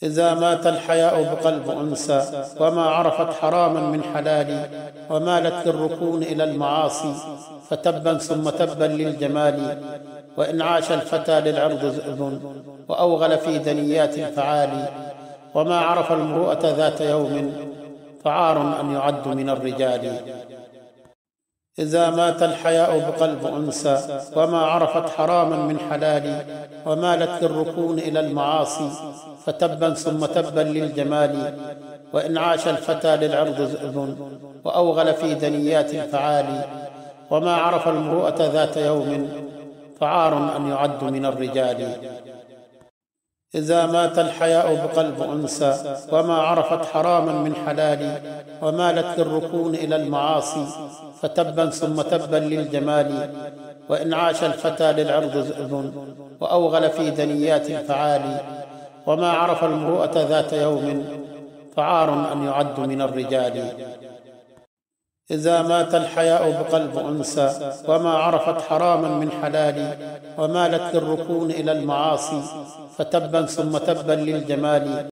إذا مات الحياء بقلب أنثى وما عرفت حراما من حلال، ومالت للركون إلى المعاصي، فتبا ثم تبا للجمال. وإن عاش الفتى للعرض ذئب، وأوغل في دنيات الفعال، وما عرف المروءة ذات يوم، فعار أن يعد من الرجال. إذا مات الحياء بقلب أنثى وما عرفت حراما من حلال، ومالت للركون إلى المعاصي، فتبا ثم تبا للجمال. وإن عاش الفتى للعرض ذئب، وأوغل في دنيات الفعال، وما عرف المروءة ذات يوم، فعار أن يعد من الرجال. إذا مات الحياء بقلب أنثى وما عرفت حراما من حلال، ومالت للركون إلى المعاصي، فتبا ثم تبا للجمال. وإن عاش الفتى للعرض ذئب، وأوغل في دنيات الفعال، وما عرف المروءة ذات يوم، فعار أن يعد من الرجال. إذا مات الحياء بقلب أنثى وما عرفت حراما من حلال، ومالت للركون إلى المعاصي، فتبا ثم تبا للجمال.